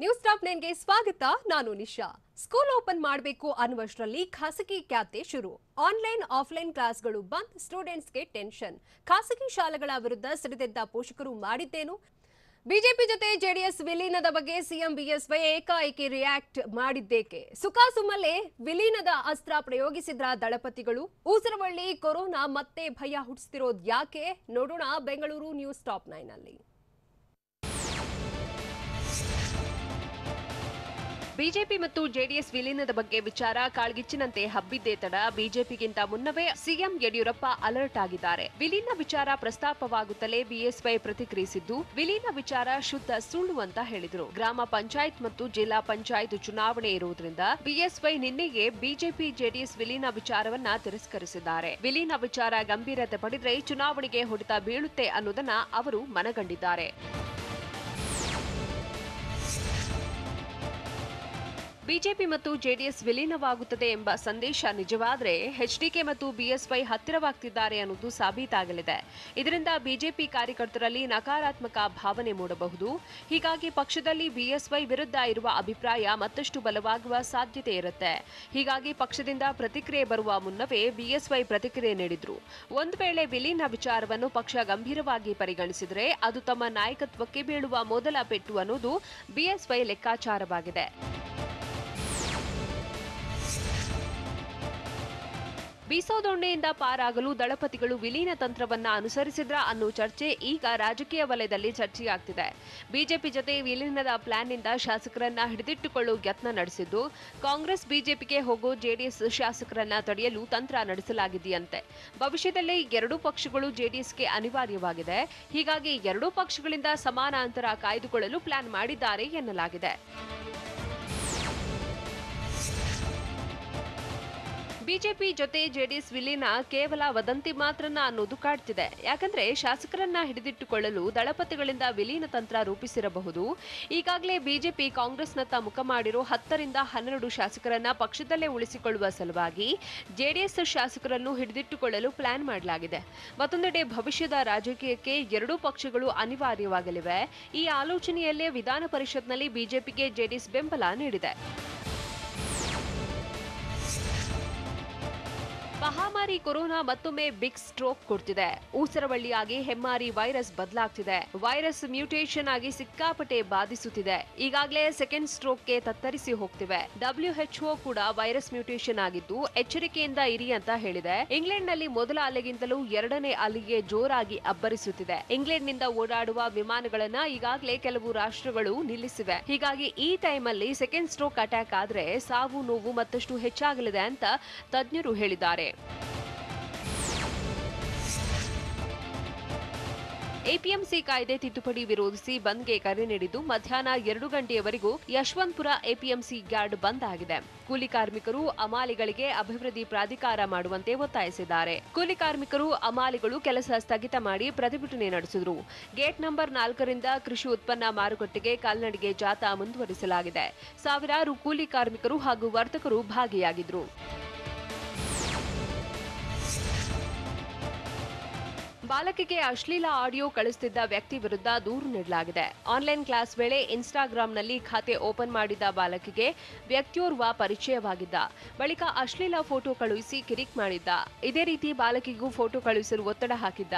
News top 9 ಗೆ ಸ್ವಾಗತ. ನಾನು ನಿಶಾ. ಸ್ಕೂಲ್ ಓಪನ್ ಮಾಡಬೇಕು ಅನ್ನುವಷ್ಟರಲ್ಲಿ ಖಾಸಗಿ ಕ್ಯಾತೆ ಶುರು. ಆನ್ಲೈನ್ ಆಫ್ಲೈನ್ ಕ್ಲಾಸ್ಗಳು ಬಂದ್, ಸ್ಟೂಡೆಂಟ್ಸ್ಗೆ ಟೆನ್ಷನ್. ಖಾಸಗಿ ಶಾಲೆಗಳ ವಿರುದ್ಧ ಸಿಡಿದೆದ್ದ ಪೋಷಕರು ಮಾಡಿದ್ದೇನು? ಬಿಜೆಪಿ ಜೊತೆ ಜೆಡಿಎಸ್ ವಿಲೀನದ ಬಗ್ಗೆ ಸಿಎಂ ಬಿಎಸ್ವೈ ಏಕಾಏಕಿ ರಿಯಾಕ್ಟ್ ಮಾಡಿದ್ದೇಕೆ? ಸುಖಾಸುಮ್ಮಲ್ಲೇ ವಿಲೀನದ ಅಸ್ತ್ರ ಪ್ರಯೋಗಿಸಿದ್ರ ದಳಪತಿಗಳು. ಊಸರವಳ್ಳಿ ಕೊರೋನಾ ಮತ್ತೆ ಭಯ ಹುಟ್ಟಿಸ್ತಿರೋದು ಯಾಕೆ? ನೋಡೋಣ ಬೆಂಗಳೂರು ನ್ಯೂಸ್ ಟಾಪ್ 9 ನಲ್ಲಿ. ಬಿಜೆಪಿ ಮತ್ತು ಜೆಡಿಎಸ್ ವಿಲೀನದ ಬಗ್ಗೆ ವಿಚಾರ ಕಾಳ್ಗಿಚ್ಚಿನಂತೆ ಹಬ್ಬಿದ್ದೇ ತಡ ಬಿಜೆಪಿಗಿಂತ ಮುನ್ನವೇ ಸಿಎಂ ಯಡಿಯೂರಪ್ಪ ಅಲರ್ಟ್ ಆಗಿದ್ದಾರೆ. ವಿಲೀನ ವಿಚಾರ ಪ್ರಸ್ತಾಪವಾಗುತ್ತಲೇ ಬಿಎಸ್ವೈ ಪ್ರತಿಕ್ರಿಯಿಸಿದ್ದು, ವಿಲೀನ ವಿಚಾರ ಶುದ್ಧ ಸುಳ್ಳು ಅಂತ ಹೇಳಿದರು. ಗ್ರಾಮ ಪಂಚಾಯತ್ ಮತ್ತು ಜಿಲ್ಲಾ ಪಂಚಾಯತ್ ಚುನಾವಣೆ ಇರುವುದರಿಂದ ಬಿಎಸ್ವೈ ನಿನ್ನೆಗೆ ಬಿಜೆಪಿ ಜೆಡಿಎಸ್ ವಿಲೀನ ವಿಚಾರವನ್ನ ತಿರಸ್ಕರಿಸಿದ್ದಾರೆ. ವಿಲೀನ ವಿಚಾರ ಗಂಭೀರತೆ ಪಡೆದ್ರೆ ಚುನಾವಣೆಗೆ ಹೊಡೆತ ಬೀಳುತ್ತೆ ಅನ್ನೋದನ್ನ ಅವರು ಮನಗಂಡಿದ್ದಾರೆ. ಬಿಜೆಪಿ ಮತ್ತು ಜೆಡಿಎಸ್ ವಿಲೀನವಾಗುತ್ತದೆ ಎಂಬ ಸಂದೇಶ ನಿಜವಾದರೆ ಎಚ್ಡಿಕೆ ಮತ್ತು ಬಿಎಸ್ವೈ ಹತ್ತಿರವಾಗ್ತಿದ್ದಾರೆ ಅನ್ನೋದು ಸಾಬೀತಾಗಲಿದೆ. ಇದರಿಂದ ಬಿಜೆಪಿ ಕಾರ್ಯಕರ್ತರಲ್ಲಿ ನಕಾರಾತ್ಮಕ ಭಾವನೆ ಮೂಡಬಹುದು. ಹೀಗಾಗಿ ಪಕ್ಷದಲ್ಲಿ ಬಿಎಸ್ವೈ ವಿರುದ್ಧ ಇರುವ ಅಭಿಪ್ರಾಯ ಮತ್ತಷ್ಟು ಬಲವಾಗುವ ಸಾಧ್ಯತೆ ಇರುತ್ತೆ. ಹೀಗಾಗಿ ಪಕ್ಷದಿಂದ ಪ್ರತಿಕ್ರಿಯೆ ಬರುವ ಮುನ್ನವೇ ಬಿಎಸ್ವೈ ಪ್ರತಿಕ್ರಿಯೆ ನೀಡಿದ್ರು. ಒಂದು ವೇಳೆ ವಿಲೀನ ವಿಚಾರವನ್ನು ಪಕ್ಷ ಗಂಭೀರವಾಗಿ ಪರಿಗಣಿಸಿದರೆ ಅದು ತಮ್ಮ ನಾಯಕತ್ವಕ್ಕೆ ಬೀಳುವ ಮೊದಲ ಪೆಟ್ಟು ಅನ್ನೋದು ಬಿಎಸ್ವೈ ಲೆಕ್ಕಾಚಾರವಾಗಿದೆ. ಬೀಸೋದೊಣ್ಣೆಯಿಂದ ಪಾರಾಗಲು ದಳಪತಿಗಳು ವಿಲೀನ ತಂತ್ರವನ್ನ ಅನುಸರಿಸಿದ್ರ ಅನ್ನೋ ಚರ್ಚೆ ಈಗ ರಾಜಕೀಯ ವಲಯದಲ್ಲಿ ಚರ್ಚೆಯಾಗ್ತಿದೆ. ಬಿಜೆಪಿ ಜೊತೆ ವಿಲೀನದ ಪ್ಲಾನ್ನಿಂದ ಶಾಸಕರನ್ನ ಹಿಡಿದಿಟ್ಟುಕೊಳ್ಳುವ ಯತ್ನ ನಡೆಸಿದ್ದು, ಕಾಂಗ್ರೆಸ್ ಬಿಜೆಪಿಗೆ ಹೋಗೋ ಜೆಡಿಎಸ್ ಶಾಸಕರನ್ನ ತಡೆಯಲು ತಂತ್ರ ನಡೆಸಲಾಗಿದೆಯಂತೆ. ಭವಿಷ್ಯದಲ್ಲಿ ಎರಡೂ ಪಕ್ಷಗಳು ಜೆಡಿಎಸ್ಗೆ ಅನಿವಾರ್ಯವಾಗಿದೆ. ಹೀಗಾಗಿ ಎರಡೂ ಪಕ್ಷಗಳಿಂದ ಸಮಾನ ಅಂತರ ಕಾಯ್ದುಕೊಳ್ಳಲು ಪ್ಲಾನ್ ಮಾಡಿದ್ದಾರೆ ಎನ್ನಲಾಗಿದೆ. ಬಿಜೆಪಿ ಜೊತೆ ಜೆಡಿಎಸ್ ವಿಲೀನ ಕೇವಲ ವದಂತಿ ಮಾತ್ರನ ಅನ್ನೋದು ಕಾಡ್ತಿದೆ. ಯಾಕಂದ್ರೆ ಶಾಸಕರನ್ನ ಹಿಡಿದಿಟ್ಟುಕೊಳ್ಳಲು ದಳಪತಿಗಳಿಂದ ವಿಲೀನ ತಂತ್ರ ರೂಪಿಸಿರಬಹುದು. ಈಗಾಗಲೇ ಬಿಜೆಪಿ ಕಾಂಗ್ರೆಸ್ನತ್ತ ಮುಖ ಮಾಡಿರೋ 10 ರಿಂದ 12 ಶಾಸಕರನ್ನ ಪಕ್ಷದಲ್ಲೇ ಉಳಿಸಿಕೊಳ್ಳುವ ಸಲುವಾಗಿ ಜೆಡಿಎಸ್ ಶಾಸಕರನ್ನು ಹಿಡಿದಿಟ್ಟುಕೊಳ್ಳಲು ಪ್ಲಾನ್ ಮಾಡಲಾಗಿದೆ. ಮತ್ತೊಂದೆಡೆ ಭವಿಷ್ಯದ ರಾಜಕೀಯಕ್ಕೆ ಎರಡೂ ಪಕ್ಷಗಳು ಅನಿವಾರ್ಯವಾಗಲಿವೆ. ಈ ಆಲೋಚನೆಯಲ್ಲೇ ವಿಧಾನ ಪರಿಷತ್ನಲ್ಲಿ ಬಿಜೆಪಿಗೆ ಜೆಡಿಎಸ್ ಬೆಂಬಲ ನೀಡಿದೆ. ಮಹಾಮಾರಿ ಕೊರೋನಾ ಮತ್ತೊಮ್ಮೆ ಬಿಗ್ ಸ್ಟ್ರೋಕ್ ಕೊಡ್ತಿದೆ. ಊಸರವಳ್ಳಿಯಾಗಿ ಹೆಮ್ಮಾರಿ ವೈರಸ್ ಬದಲಾಗ್ತಿದೆ. ವೈರಸ್ ಮ್ಯೂಟೇಷನ್ ಆಗಿ ಸಿಕ್ಕಾಪಟ್ಟೆ ಬಾಧಿಸುತ್ತಿದೆ. ಈಗಾಗಲೇ ಸೆಕೆಂಡ್ ಸ್ಟ್ರೋಕ್ಗೆ ತತ್ತರಿಸಿ ಹೋಗ್ತಿವೆ. WHO ಕೂಡ ವೈರಸ್ ಮ್ಯೂಟೇಷನ್ ಆಗಿದ್ದು ಎಚ್ಚರಿಕೆಯಿಂದ ಇರಿ ಅಂತ ಹೇಳಿದೆ. ಇಂಗ್ಲೆಂಡ್ನಲ್ಲಿ ಮೊದಲ ಅಲೆಗಿಂತಲೂ ಎರಡನೇ ಅಲೆಗೆ ಜೋರಾಗಿ ಅಬ್ಬರಿಸುತ್ತಿದೆ. ಇಂಗ್ಲೆಂಡ್ನಿಂದ ಓಡಾಡುವ ವಿಮಾನಗಳನ್ನ ಈಗಾಗಲೇ ಕೆಲವು ರಾಷ್ಟ್ರಗಳು ನಿಲ್ಲಿಸಿವೆ. ಹೀಗಾಗಿ ಈ ಟೈಮಲ್ಲಿ ಸೆಕೆಂಡ್ ಸ್ಟ್ರೋಕ್ ಅಟ್ಯಾಕ್ ಆದ್ರೆ ಸಾವು ನೋವು ಮತ್ತಷ್ಟು ಹೆಚ್ಚಾಗಲಿದೆ ಅಂತ ತಜ್ಞರು ಹೇಳಿದ್ದಾರೆ. ಎಪಿಎಂಸಿ ಕಾಯ್ದೆ ತಿದ್ದುಪಡಿ ವಿರೋಧಿಸಿ ಬಂದ್ಗೆ ಕರೆ ನೀಡಿದ್ದು ಮಧ್ಯಾಹ್ನ 2 ಗಂಟೆಯವರೆಗೂ ಯಶವಂತಪುರ ಎಪಿಎಂಸಿ ಯಾರ್ಡ್ ಬಂದ್ ಆಗಿದೆ. ಕೂಲಿ ಕಾರ್ಮಿಕರು ಅಮಾಲಿಗಳಿಗೆ ಅಭಿವೃದ್ಧಿ ಪ್ರಾಧಿಕಾರ ಮಾಡುವಂತೆ ಒತ್ತಾಯಿಸಿದ್ದಾರೆ. ಕೂಲಿ ಕಾರ್ಮಿಕರು ಅಮಾಲಿಗಳು ಕೆಲಸ ಸ್ಥಗಿತ ಮಾಡಿ ಪ್ರತಿಭಟನೆ ನಡೆಸಿದರು. ಗೇಟ್ ನಂಬರ್ 4 ರಿಂದ ಕೃಷಿ ಉತ್ಪನ್ನ ಮಾರುಕಟ್ಟೆಗೆ ಕಾಲ್ನಡಿಗೆ ಜಾಥಾ ಮುಂದುವರಿಸಲಾಗಿದೆ. ಸಾವಿರಾರು ಕೂಲಿ ಕಾರ್ಮಿಕರು ಹಾಗೂ ವರ್ತಕರು ಭಾಗಿಯಾಗಿದ್ದರು. ಬಾಲಕಿಗೆ ಅಶ್ಲೀಲ ಆಡಿಯೋ ಕಳಿಸುತ್ತಿದ್ದ ವ್ಯಕ್ತಿ ವಿರುದ್ಧ ದೂರು ನೀಡಲಾಗಿದೆ. ಆನ್ಲೈನ್ ಕ್ಲಾಸ್ ವೇಳೆ ಇನ್ಸ್ಟಾಗ್ರಾಂನಲ್ಲಿ ಖಾತೆ ಓಪನ್ ಮಾಡಿದ್ದ ಬಾಲಕಿಗೆ ವ್ಯಕ್ತಿಯೋರ್ವ ಪರಿಚಯವಾಗಿದ್ದ. ಬಳಿಕ ಅಶ್ಲೀಲ ಫೋಟೋ ಕಳುಹಿಸಿ ಕಿರಿಕ್ ಮಾಡಿದ್ದ. ಇದೇ ರೀತಿ ಬಾಲಕಿಗೂ ಫೋಟೋ ಕಳುಹಿಸಲು ಒತ್ತಡ ಹಾಕಿದ್ದ.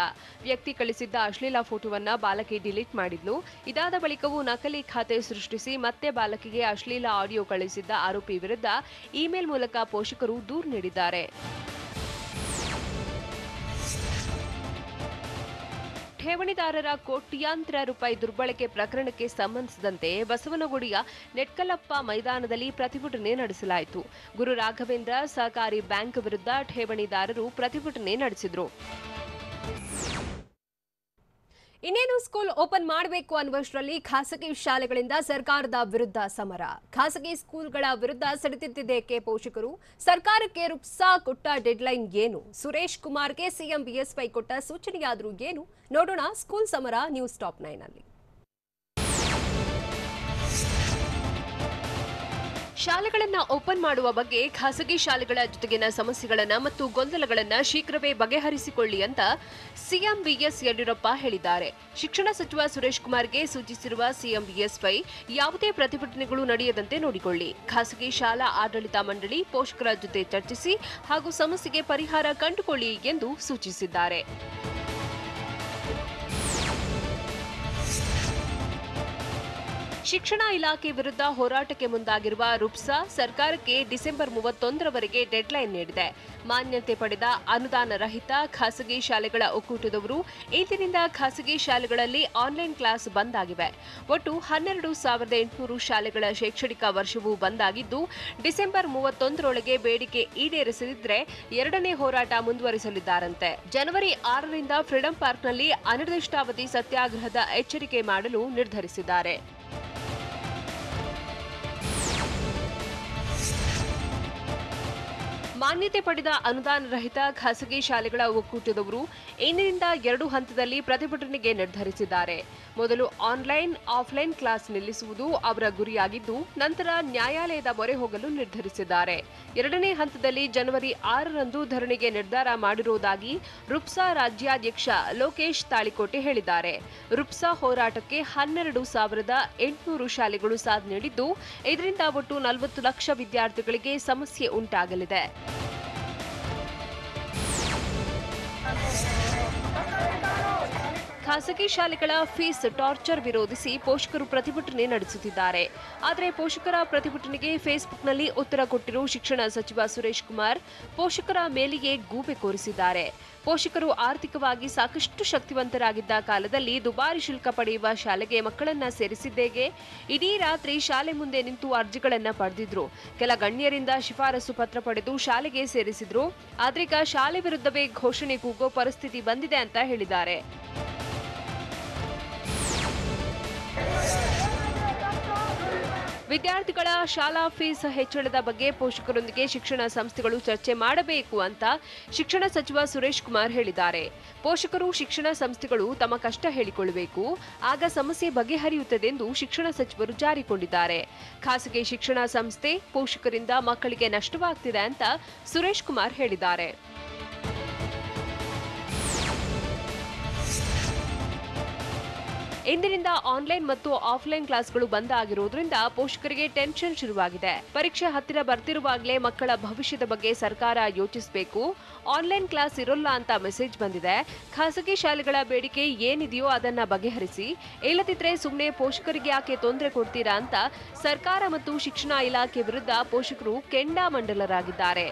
ವ್ಯಕ್ತಿ ಕಳಿಸಿದ್ದ ಅಶ್ಲೀಲ ಫೋಟೋವನ್ನ ಬಾಲಕಿ ಡಿಲೀಟ್ ಮಾಡಿದ್ಲು. ಇದಾದ ಬಳಿಕವೂ ನಕಲಿ ಖಾತೆ ಸೃಷ್ಟಿಸಿ ಮತ್ತೆ ಬಾಲಕಿಗೆ ಅಶ್ಲೀಲ ಆಡಿಯೋ ಕಳುಹಿಸಿದ್ದ ಆರೋಪಿ ವಿರುದ್ಧ ಇಮೇಲ್ ಮೂಲಕ ಪೋಷಕರು ದೂರು ನೀಡಿದ್ದಾರೆ. ಠೇವಣಿದಾರರ ಕೋಟ್ಯಾಂತರ ರೂಪಾಯಿ ದುರ್ಬಳಕೆ ಪ್ರಕರಣಕ್ಕೆ ಸಂಬಂಧಿಸಿದಂತೆ ಬಸವನಗುಡಿಯ ನೆಟ್ಕಲಪ್ಪ ಮೈದಾನದಲ್ಲಿ ಪ್ರತಿಭಟನೆ ನಡೆಸಲಾಯಿತು. ಗುರು ರಾಘವೇಂದ್ರ ಸಹಕಾರಿ ಬ್ಯಾಂಕ್ ವಿರುದ್ಧ ಠೇವಣಿದಾರರು ಪ್ರತಿಭಟನೆ ನಡೆಸಿದರು. ಇನ್ನೇನು ಸ್ಕೂಲ್ ಓಪನ್ ಮಾಡಬೇಕು ಅನ್ನುವಷ್ಟರಲ್ಲಿ ಖಾಸಗಿ ಶಾಲೆಗಳಿಂದ ಸರ್ಕಾರದ ವಿರುದ್ಧ ಸಮರ. ಖಾಸಗಿ ಸ್ಕೂಲ್ಗಳ ವಿರುದ್ಧ ಸಿಡಿದೆದ್ದಿದ್ದೇಕೆ ಪೋಷಕರು? ಸರ್ಕಾರಕ್ಕೆ ರುಪ್ಸಾ ಕೊಟ್ಟ ಡೆಡ್ಲೈನ್ ಏನು? ಸುರೇಶ್ ಕುಮಾರ್ಗೆ ಸಿಎಂ ಬಿಎಸ್ವೈ ಕೊಟ್ಟ ಸೂಚನೆಯಾದರೂ ಏನು? ನೋಡೋಣ ಸ್ಕೂಲ್ ಸಮರ ನ್ಯೂಸ್ ಟಾಪ್ 9 ನಲ್ಲಿ. ಶಾಲೆಗಳನ್ನ ಓಪನ್ ಮಾಡುವ ಬಗ್ಗೆ ಖಾಸಗಿ ಶಾಲೆಗಳ ಜೊತೆಗಿನ ಸಮಸ್ಯೆಗಳನ್ನ ಮತ್ತು ಗೊಂದಲಗಳನ್ನ ಶೀಘ್ರವೇ ಬಗೆಹರಿಸಿಕೊಳ್ಳಿ ಅಂತ ಸಿಎಂ ಬಿಎಸ್ ಯಡಿಯೂರಪ್ಪ ಹೇಳಿದ್ದಾರೆ. ಶಿಕ್ಷಣ ಸಚಿವ ಸುರೇಶ್ ಕುಮಾರ್ಗೆ ಸೂಚಿಸಿರುವ ಸಿಎಂ ಬಿಎಸ್ವೈ ಯಾವುದೇ ಪ್ರತಿಭಟನೆಗಳು ನಡೆಯದಂತೆ ನೋಡಿಕೊಳ್ಳಿ. ಖಾಸಗಿ ಶಾಲಾ ಆಡಳಿತ ಮಂಡಳಿ ಪೋಷಕರ ಜೊತೆ ಚರ್ಚಿಸಿ ಹಾಗೂ ಸಮಸ್ಯೆಗೆ ಪರಿಹಾರ ಕಂಡುಕೊಳ್ಳಿ ಎಂದು ಸೂಚಿಸಿದ್ದಾರೆ. ಶಿಕ್ಷಣ ಇಲಾಖೆ ವಿರುದ್ಧ ಹೋರಾಟಕ್ಕೆ ಮುಂದಾಗಿರುವ ರುಪ್ಸಾ ಸರ್ಕಾರಕ್ಕೆ ಡಿಸೆಂಬರ್ 31ರವರೆಗೆ ಡೆಡ್ಲೈನ್ ನೀಡಿದೆ. ಮಾನ್ಯತೆ ಪಡೆದ ಅನುದಾನ ರಹಿತ ಖಾಸಗಿ ಶಾಲೆಗಳ ಒಕ್ಕೂಟದವರು ಇಂದಿನಿಂದ ಖಾಸಗಿ ಶಾಲೆಗಳಲ್ಲಿ ಆನ್ಲೈನ್ ಕ್ಲಾಸ್ ಬಂದ್ ಆಗಿವೆ. ಒಟ್ಟು 12,800 ಶಾಲೆಗಳ ಶೈಕ್ಷಣಿಕ ವರ್ಷವೂ ಬಂದ್ ಆಗಿದ್ದು, ಡಿಸೆಂಬರ್ 31ರೊಳಗೆ ಬೇಡಿಕೆ ಈಡೇರಿಸದಿದ್ದರೆ ಎರಡನೇ ಹೋರಾಟ ಮುಂದುವರಿಸಲಿದ್ದಾರಂತೆ. ಜನವರಿ 6ರಿಂದ ಫ್ರೀಡಂ ಪಾರ್ಕ್ನಲ್ಲಿ ಅನಿರ್ದಿಷ್ಟಾವಧಿ ಸತ್ಯಾಗ್ರಹದ ಎಚ್ಚರಿಕೆ ಮಾಡಲು ನಿರ್ಧರಿಸಿದ್ದಾರೆ. ಮಾನ್ಯತೆ ಪಡೆದ ಅನುದಾನ ರಹಿತ ಖಾಸಗಿ ಶಾಲೆಗಳ ಒಕ್ಕೂಟದವರು ಇಂದಿನಿಂದ 2 ಹಂತದಲ್ಲಿ ಪ್ರತಿಭಟನೆಗೆ ನಿರ್ಧರಿಸಿದ್ದಾರೆ. ಮೊದಲು ಆನ್ಲೈನ್, ಆಫ್ಲೈನ್ ಕ್ಲಾಸ್ ನಿಲ್ಲಿಸುವುದು ಅವರ ಗುರಿಯಾಗಿದ್ದು, ನಂತರ ನ್ಯಾಯಾಲಯದ ಮೊರೆ ಹೋಗಲು ನಿರ್ಧರಿಸಿದ್ದಾರೆ. ಎರಡನೇ ಹಂತದಲ್ಲಿ ಜನವರಿ 6ರಂದು ಧರಣಿಗೆ ನಿರ್ಧಾರ ಮಾಡಿರುವುದಾಗಿ ರುಪ್ಸಾ ರಾಜ್ಯಾಧ್ಯಕ್ಷ ಲೋಕೇಶ್ ತಾಳಿಕೋಟೆ ಹೇಳಿದ್ದಾರೆ. ರುಪ್ಸಾ ಹೋರಾಟಕ್ಕೆ 12,800 ಶಾಲೆಗಳು ಸಾಥ್ ನೀಡಿದ್ದು, ಇದರಿಂದ ಒಟ್ಟು 40 ಲಕ್ಷ ವಿದ್ಯಾರ್ಥಿಗಳಿಗೆ ಸಮಸ್ಯೆ ಉಂಟಾಗಲಿದೆ. ಖಾಸಗಿ ಶಾಲೆಗಳ ಫೀಸ್ ಟಾರ್ಚರ್ ವಿರೋಧಿಸಿ ಪೋಷಕರು ಪ್ರತಿಭಟನೆ ನಡೆಸುತ್ತಿದ್ದಾರೆ. ಆದರೆ ಪೋಷಕರ ಪ್ರತಿಭಟನೆಗೆ ಫೇಸ್ಬುಕ್ನಲ್ಲಿ ಉತ್ತರ ಕೊಟ್ಟಿರುವ ಶಿಕ್ಷಣ ಸಚಿವ ಸುರೇಶ್ ಕುಮಾರ್ ಪೋಷಕರ ಮೇಲೆಯೇ ಗೂಬೆ ಕೋರಿಸಿದ್ದಾರೆ. ಪೋಷಕರು ಆರ್ಥಿಕವಾಗಿ ಸಾಕಷ್ಟು ಶಕ್ತಿವಂತರಾಗಿದ್ದ ಕಾಲದಲ್ಲಿ ದುಬಾರಿ ಶುಲ್ಕ ಪಡೆಯುವ ಶಾಲೆಗೆ ಮಕ್ಕಳನ್ನ ಸೇರಿಸಿದ್ದೇಗೆ. ಇಡೀ ರಾತ್ರಿ ಶಾಲೆ ಮುಂದೆ ನಿಂತು ಅರ್ಜಿಗಳನ್ನ ಪಡೆದಿದ್ರು. ಕೆಲ ಗಣ್ಯರಿಂದ ಶಿಫಾರಸು ಪತ್ರ ಪಡೆದು ಶಾಲೆಗೆ ಸೇರಿಸಿದ್ರು. ಆದ್ರೀಗ ಶಾಲೆ ವಿರುದ್ಧವೇ ಘೋಷಣೆ ಕೂಗೋ ಪರಿಸ್ಥಿತಿ ಬಂದಿದೆ ಅಂತ ಹೇಳಿದ್ದಾರೆ. ವಿದ್ಯಾರ್ಥಿಗಳ ಶಾಲಾ ಫೀಸ್ ಹೆಚ್ಚಳದ ಬಗ್ಗೆ ಪೋಷಕರೊಂದಿಗೆ ಶಿಕ್ಷಣ ಸಂಸ್ಥೆಗಳು ಚರ್ಚೆ ಮಾಡಬೇಕು ಅಂತ ಶಿಕ್ಷಣ ಸಚಿವ ಸುರೇಶ್ ಕುಮಾರ್ ಹೇಳಿದ್ದಾರೆ. ಪೋಷಕರು ಶಿಕ್ಷಣ ಸಂಸ್ಥೆಗಳು ತಮ್ಮ ಕಷ್ಟ ಹೇಳಿಕೊಳ್ಳಬೇಕು, ಆಗ ಸಮಸ್ಯೆ ಬಗೆಹರಿಯುತ್ತದೆಂದು ಶಿಕ್ಷಣ ಸಚಿವರು ಜಾರಿಕೊಂಡಿದ್ದಾರೆ. ಖಾಸಗಿ ಶಿಕ್ಷಣ ಸಂಸ್ಥೆ ಪೋಷಕರಿಂದ ಮಕ್ಕಳಿಗೆ ನಷ್ಟವಾಗ್ತಿದೆ ಅಂತ ಸುರೇಶ್ ಕುಮಾರ್ ಹೇಳಿದ್ದಾರೆ. ಇಂದಿನಿಂದ ಆನ್ಲೈನ್ ಮತ್ತು ಆಫ್ಲೈನ್ ಕ್ಲಾಸ್ಗಳು ಬಂದ್ ಆಗಿರುವುದರಿಂದ ಪೋಷಕರಿಗೆ ಟೆನ್ಷನ್ ಶುರುವಾಗಿದೆ. ಪರೀಕ್ಷೆ ಹತ್ತಿರ ಬರ್ತಿರುವಾಗಲೇ ಮಕ್ಕಳ ಭವಿಷ್ಯದ ಬಗ್ಗೆ ಸರ್ಕಾರ ಯೋಚಿಸಬೇಕು. ಆನ್ಲೈನ್ ಕ್ಲಾಸ್ ಇರೋಲ್ಲ ಅಂತ ಮೆಸೇಜ್ ಬಂದಿದೆ. ಖಾಸಗಿ ಶಾಲೆಗಳ ಬೇಡಿಕೆ ಏನಿದೆಯೋ ಅದನ್ನ ಬಗೆಹರಿಸಿ, ಇಲ್ಲದಿದ್ರೆ ಸುಮ್ಮನೆ ಪೋಷಕರಿಗೆ ಯಾಕೆ ತೊಂದರೆ ಕೊಡ್ತೀರಾ ಅಂತ ಸರ್ಕಾರ ಮತ್ತು ಶಿಕ್ಷಣ ಇಲಾಖೆ ವಿರುದ್ಧ ಪೋಷಕರು ಕೆಂಡಾಮಂಡಲರಾಗಿದ್ದಾರೆ.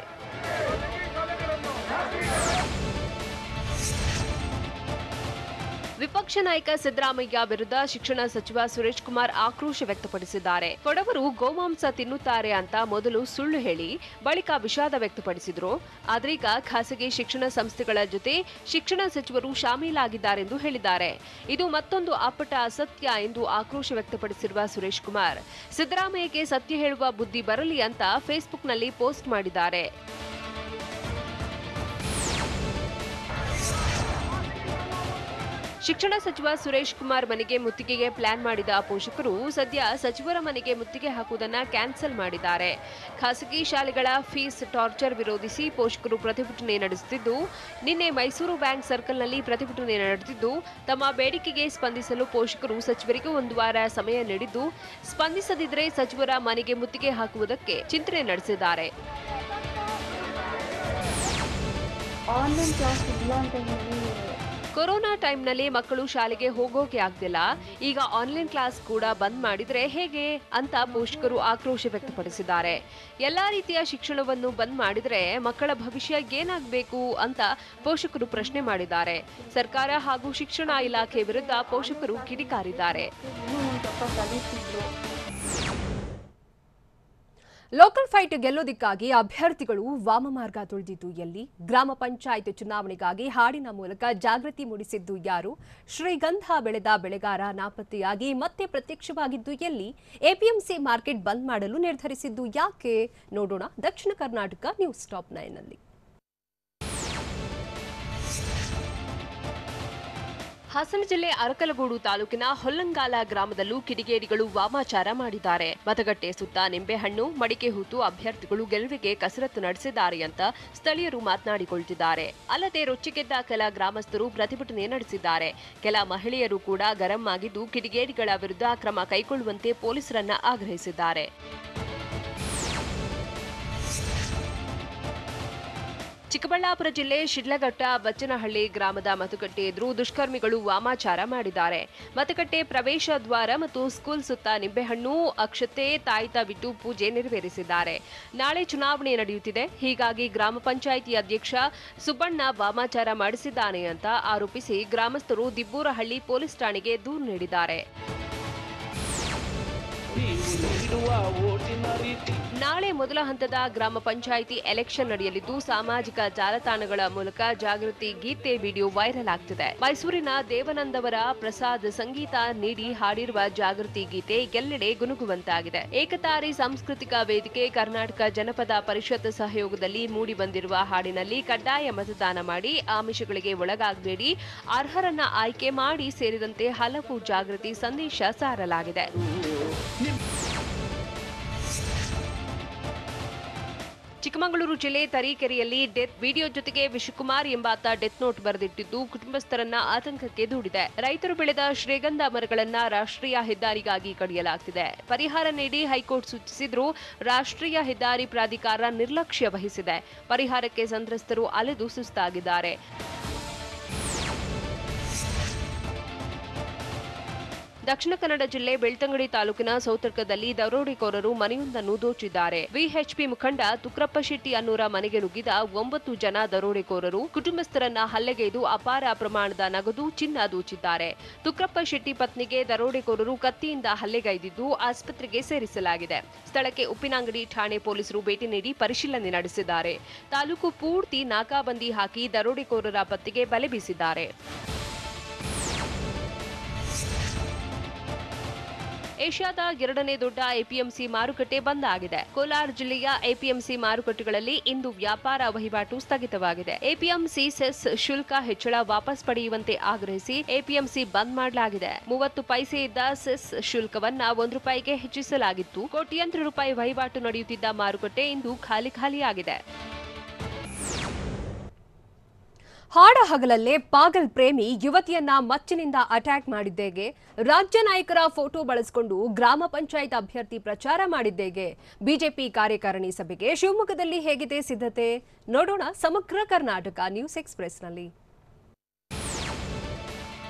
ವಿಪಕ್ಷ ನಾಯಕ ಸಿದ್ದರಾಮಯ್ಯ ವಿರುದ್ಧ ಶಿಕ್ಷಣ ಸಚಿವ ಸುರೇಶ್ ಕುಮಾರ್ ಆಕ್ರೋಶ ವ್ಯಕ್ತಪಡಿಸಿದ್ದಾರೆ. ಕೊಡವರು ಗೋಮಾಂಸ ತಿನ್ನುತ್ತಾರೆ ಅಂತ ಮೊದಲು ಸುಳ್ಳು ಹೇಳಿ ಬಳಿಕ ವಿಷಾದ ವ್ಯಕ್ತಪಡಿಸಿದ್ರು. ಆದ್ರೀಗ ಖಾಸಗಿ ಶಿಕ್ಷಣ ಸಂಸ್ಥೆಗಳ ಜೊತೆ ಶಿಕ್ಷಣ ಸಚಿವರು ಶಾಮೀಲಾಗಿದ್ದಾರೆಂದು ಹೇಳಿದ್ದಾರೆ. ಇದು ಮತ್ತೊಂದು ಅಪ್ಪಟ ಅಸತ್ಯ ಎಂದು ಆಕ್ರೋಶ ವ್ಯಕ್ತಪಡಿಸಿರುವ ಸುರೇಶ್ ಕುಮಾರ್ ಸಿದ್ದರಾಮಯ್ಯಗೆ ಸತ್ಯ ಹೇಳುವ ಬುದ್ಧಿ ಬರಲಿ ಅಂತ ಫೇಸ್ಬುಕ್ನಲ್ಲಿ ಪೋಸ್ಟ್ ಮಾಡಿದ್ದಾರೆ. ಶಿಕ್ಷಣ ಸಚಿವ ಸುರೇಶ್ ಕುಮಾರ್ ಮನೆಗೆ ಮುತ್ತಿಗೆಗೆ ಪ್ಲಾನ್ ಮಾಡಿದ ಪೋಷಕರು ಸದ್ಯ ಸಚಿವರ ಮನೆಗೆ ಮುತ್ತಿಗೆ ಹಾಕುವುದನ್ನು ಕ್ಯಾನ್ಸಲ್ ಮಾಡಿದ್ದಾರೆ. ಖಾಸಗಿ ಶಾಲೆಗಳ ಫೀಸ್ ಟಾರ್ಚರ್ ವಿರೋಧಿಸಿ ಪೋಷಕರು ಪ್ರತಿಭಟನೆ ನಡೆಸುತ್ತಿದ್ದು, ನಿನ್ನೆ ಮೈಸೂರು ಬ್ಯಾಂಕ್ ಸರ್ಕಲ್ನಲ್ಲಿ ಪ್ರತಿಭಟನೆ ನಡೆದಿದ್ದು, ತಮ್ಮ ಬೇಡಿಕೆಗೆ ಸ್ಪಂದಿಸಲು ಪೋಷಕರು ಸಚಿವರಿಗೆ 1 ವಾರ ಸಮಯ ನೀಡಿದ್ದು, ಸ್ಪಂದಿಸದಿದ್ದರೆ ಸಚಿವರ ಮನೆಗೆ ಮುತ್ತಿಗೆ ಹಾಕುವುದಕ್ಕೆ ಚಿಂತನೆ ನಡೆಸಿದ್ದಾರೆ. ಕೊರೋನಾ ಟೈಮ್ನಲ್ಲಿ ಮಕ್ಕಳು ಶಾಲೆಗೆ ಹೋಗೋಕೆ ಆಗ್ತಿಲ್ಲ, ಈಗ ಆನ್ಲೈನ್ ಕ್ಲಾಸ್ ಕೂಡ ಬಂದ್ ಮಾಡಿದ್ರೆ ಹೇಗೆ ಅಂತ ಪೋಷಕರು ಆಕ್ರೋಶ ವ್ಯಕ್ತಪಡಿಸಿದ್ದಾರೆ. ಎಲ್ಲಾ ರೀತಿಯ ಶಿಕ್ಷಣವನ್ನು ಬಂದ್ ಮಾಡಿದ್ರೆ ಮಕ್ಕಳ ಭವಿಷ್ಯ ಏನಾಗಬೇಕು ಅಂತ ಪೋಷಕರು ಪ್ರಶ್ನೆ ಮಾಡಿದ್ದಾರೆ. ಸರ್ಕಾರ ಹಾಗೂ ಶಿಕ್ಷಣ ಇಲಾಖೆ ವಿರುದ್ಧ ಪೋಷಕರು ಕಿಡಿಕಾರಿದ್ದಾರೆ. ಲೋಕಲ್ ಫೈಟ್ ಗೆಲ್ಲೋದಕ್ಕಾಗಿ ಅಭ್ಯರ್ಥಿಗಳು ವಾಮಮಾರ್ಗ ತುಳಿದಿದ್ದು ಎಲ್ಲಿ? ಗ್ರಾಮ ಪಂಚಾಯತ್ ಚುನಾವಣೆಗಾಗಿ ಹಾಡಿನ ಮೂಲಕ ಜಾಗೃತಿ ಮೂಡಿಸಿದ್ದು ಯಾರು? ಶ್ರೀಗಂಧ ಬೆಳೆದ ಬೆಳೆಗಾರ ನಾಪತ್ತೆಯಾಗಿ ಮತ್ತೆ ಪ್ರತ್ಯಕ್ಷವಾಗಿದ್ದು ಎಲ್ಲಿ? ಎಪಿಎಂಸಿ ಮಾರ್ಕೆಟ್ ಬಂದ್ ಮಾಡಲು ನಿರ್ಧರಿಸಿದ್ದು ಯಾಕೆ? ನೋಡೋಣ ದಕ್ಷಿಣ ಕರ್ನಾಟಕ ನ್ಯೂಸ್ ಟಾಪ್ 9ನಲ್ಲಿ. ಹಾಸನ ಜಿಲ್ಲೆ ಅರಕಲಗೂಡು ತಾಲೂಕಿನ ಹೊಲ್ಲಂಗಾಲ ಗ್ರಾಮದಲ್ಲೂ ಕಿಡಿಗೇಡಿಗಳು ವಾಮಾಚಾರ ಮಾಡಿದ್ದಾರೆ. ಮತಗಟ್ಟೆ ಸುತ್ತ ನಿಂಬೆಹಣ್ಣು, ಮಡಿಕೆ ಹೂತು ಅಭ್ಯರ್ಥಿಗಳು ಗೆಲುವಿಗೆ ಕಸರತ್ತು ನಡೆಸಿದ್ದಾರೆ ಅಂತ ಸ್ಥಳೀಯರು ಮಾತನಾಡಿಕೊಳ್ಳುತ್ತಿದ್ದಾರೆ. ಅಲ್ಲದೆ ರೊಚ್ಚಿಗೆದ್ದ ಕೆಲ ಗ್ರಾಮಸ್ಥರು ಪ್ರತಿಭಟನೆ ನಡೆಸಿದ್ದಾರೆ. ಕೆಲ ಮಹಿಳೆಯರು ಕೂಡ ಗರಂ ಆಗಿದ್ದು ಕಿಡಿಗೇಡಿಗಳ ವಿರುದ್ಧ ಕ್ರಮ ಕೈಗೊಳ್ಳುವಂತೆ ಪೊಲೀಸರನ್ನ ಆಗ್ರಹಿಸಿದ್ದಾರೆ. ಚಿಕ್ಕಬಳ್ಳಾಪುರ ಜಿಲ್ಲೆ ಶಿಡ್ಲಘಟ್ಟ ಬಚ್ಚನಹಳ್ಳಿ ಗ್ರಾಮದ ಮತಗಟ್ಟೆ ಎದುರು ದುಷ್ಕರ್ಮಿಗಳು ವಾಮಾಚಾರ ಮಾಡಿದ್ದಾರೆ. ಮತಗಟ್ಟೆ ಪ್ರವೇಶ ದ್ವಾರ ಮತ್ತು ಸ್ಕೂಲ್ ಸುತ್ತ ನಿಂಬೆಹಣ್ಣು, ಅಕ್ಷತೆ, ತಾಯ್ತಬಿಟ್ಟು ಪೂಜೆ ನೆರವೇರಿಸಿದ್ದಾರೆ. ನಾಳೆ ಚುನಾವಣೆ ನಡೆಯುತ್ತಿದೆ, ಹೀಗಾಗಿ ಗ್ರಾಮ ಪಂಚಾಯಿತಿ ಅಧ್ಯಕ್ಷ ಸುಬ್ಬಣ್ಣ ವಾಮಾಚಾರ ಮಾಡಿಸಿದ್ದಾನೆ ಅಂತ ಆರೋಪಿಸಿ ಗ್ರಾಮಸ್ಥರು ದಿಬ್ಬೂರಹಳ್ಳಿ ಪೊಲೀಸ್ ಠಾಣೆಗೆ ದೂರು ನೀಡಿದ್ದಾರೆ. ನಾಳೆ ಮೊದಲ ಹಂತದ ಗ್ರಾಮ ಪಂಚಾಯಿತಿ ಎಲೆಕ್ಷನ್ ನಡೆಯಲಿದ್ದು ಸಾಮಾಜಿಕ ಜಾಲತಾಣಗಳ ಮೂಲಕ ಜಾಗೃತಿ ಗೀತೆ ವಿಡಿಯೋ ವೈರಲ್ ಆಗ್ತಿದೆ. ಮೈಸೂರಿನ ದೇವನಂದವರ ಪ್ರಸಾದ್ ಸಂಗೀತ ನೀಡಿ ಹಾಡಿರುವ ಜಾಗೃತಿ ಗೀತೆ ಎಲ್ಲೆಡೆ ಗುನುಗುವಂತಾಗಿದೆ. ಏಕತಾರಿ ಸಾಂಸ್ಕೃತಿಕ ವೇದಿಕೆ, ಕರ್ನಾಟಕ ಜನಪದ ಪರಿಷತ್ ಸಹಯೋಗದಲ್ಲಿ ಮೂಡಿಬಂದಿರುವ ಹಾಡಿನಲ್ಲಿ ಕಡ್ಡಾಯ ಮತದಾನ ಮಾಡಿ, ಆಮಿಷಗಳಿಗೆ ಒಳಗಾಗಬೇಡಿ, ಅರ್ಹರನ್ನ ಆಯ್ಕೆ ಮಾಡಿ ಸೇರಿದಂತೆ ಹಲವು ಜಾಗೃತಿ ಸಂದೇಶ ಸಾರಲಾಗಿದೆ. ಚಿಕ್ಕಮಗಳೂರು ಜಿಲ್ಲೆ ತರೀಕೆರೆಯಲ್ಲಿ ಡೆತ್ ವಿಡಿಯೋ ಜೊತೆಗೆ ವಿಶ್ವಕುಮಾರ್ ಎಂಬಾತ ಡೆತ್ ನೋಟ್ ಬರೆದಿಟ್ಟಿದ್ದು ಕುಟುಂಬಸ್ಥರನ್ನ ಆತಂಕಕ್ಕೆ ದೂಡಿದೆ. ರೈತರು ಬೆಳೆದ ಶ್ರೀಗಂಧ ಮರಗಳನ್ನ ರಾಷ್ಟ್ರೀಯ ಹೆದ್ದಾರಿಗಾಗಿ ಕಡಿಯಲಾಗ್ತಿದೆ. ಪರಿಹಾರ ನೀಡಿ ಹೈಕೋರ್ಟ್ ಸೂಚಿಸಿದ್ರೂ ರಾಷ್ಟ್ರೀಯ ಹೆದ್ದಾರಿ ಪ್ರಾಧಿಕಾರ ನಿರ್ಲಕ್ಷ್ಯ ವಹಿಸಿದೆ. ಪರಿಹಾರಕ್ಕೆ ಸಂತ್ರಸ್ತರು ಅಲೆದು ಸುಸ್ತಾಗಿದ್ದಾರೆ. ದಕ್ಷಿಣ ಕನ್ನಡ ಜಿಲ್ಲೆ ಬೆಳ್ತಂಗಡಿ ತಾಲೂಕಿನ ಸೌತರ್ಕದಲ್ಲಿ ದರೋಡೆಕೋರರು ಮನೆಯೊಂದನ್ನು ದೋಚಿದ್ದಾರೆ. ವಿಎಚ್ಪಿ ಮುಖಂಡ ತುಕ್ರಪ್ಪ ಶೆಟ್ಟಿ ಅನ್ನೂರ ಮನೆಗೆ ನುಗ್ಗಿದ 9 ಜನ ದರೋಡೆಕೋರರು ಕುಟುಂಬಸ್ಥರನ್ನ ಹಲ್ಲೆಗೈದು ಅಪಾರ ಪ್ರಮಾಣದ ನಗದು, ಚಿನ್ನ ದೋಚಿದ್ದಾರೆ. ತುಕ್ರಪ್ಪ ಶೆಟ್ಟಿ ಪತ್ನಿಗೆ ದರೋಡೆಕೋರರು ಕತ್ತಿಯಿಂದ ಹಲ್ಲೆಗೈದಿದ್ದು ಆಸ್ಪತ್ರೆಗೆ ಸೇರಿಸಲಾಗಿದೆ. ಸ್ಥಳಕ್ಕೆ ಉಪ್ಪಿನಂಗಡಿ ಠಾಣೆ ಪೊಲೀಸರು ಭೇಟಿ ನೀಡಿ ಪರಿಶೀಲನೆ ನಡೆಸಿದ್ದಾರೆ. ತಾಲೂಕು ಪೂರ್ತಿ ನಾಕಾಬಂದಿ ಹಾಕಿ ದರೋಡೆಕೋರರ ಪತ್ತೆಗೆ ಬಲೆ ಬೀಸಿದ್ದಾರೆ. ಏಷ್ಯಾದ 2ನೇ ದೊಡ್ಡ ಎಪಿಎಂಸಿ ಮಾರುಕಟ್ಟೆ ಬಂದ್ ಆಗಿದೆ. ಕೋಲಾರ ಜಿಲ್ಲೆಯ ಎಪಿಎಂಸಿ ಮಾರುಕಟ್ಟೆಗಳಲ್ಲಿ ಇಂದು ವ್ಯಾಪಾರ ವಹಿವಾಟು ಸ್ಥಗಿತವಾಗಿದೆ. ಎಪಿಎಂಸಿ ಸೆಸ್ ಶುಲ್ಕ ಹೆಚ್ಚಳ ವಾಪಸ್ ಪಡೆಯುವಂತೆ ಆಗ್ರಹಿಸಿ ಎಪಿಎಂಸಿ ಬಂದ್ ಮಾಡಲಾಗಿದೆ. 30 ಪೈಸೆ ಇದ್ದ ಸೆಸ್ ಶುಲ್ಕವನ್ನ ₹1ಗೆ ಹೆಚ್ಚಿಸಲಾಗಿತ್ತು. ಕೋಟ್ಯಾಂತರ ರೂಪಾಯಿ ವಹಿವಾಟು ನಡೆಯುತ್ತಿದ್ದ ಮಾರುಕಟ್ಟೆ ಇಂದು ಖಾಲಿಯಾಗಿದೆ. ಹಾಡ ಹಗಲಲ್ಲೇ ಪಾಗಲ್ ಪ್ರೇಮಿ ಯುವತಿಯನ್ನ ಮಚ್ಚಿನಿಂದ ಅಟ್ಯಾಕ್ ಮಾಡಿದ್ದೇಗೆ, ರಾಜ್ಯ ನಾಯಕರ ಫೋಟೋ ಬಳಸಿಕೊಂಡು ಗ್ರಾಮ ಪಂಚಾಯತ್ ಅಭ್ಯರ್ಥಿ ಪ್ರಚಾರ ಮಾಡಿದ್ದೇಗೆ, ಬಿಜೆಪಿ ಕಾರ್ಯಕಾರಿಣಿ ಸಭೆಗೆ ಶಿವಮೊಗ್ಗದಲ್ಲಿ ಹೇಗಿದೆ ಸಿದ್ಧತೆ ನೋಡೋಣ ಸಮಗ್ರ ಕರ್ನಾಟಕ ನ್ಯೂಸ್ ಎಕ್ಸ್‌ಪ್ರೆಸ್‌ನಲ್ಲಿ.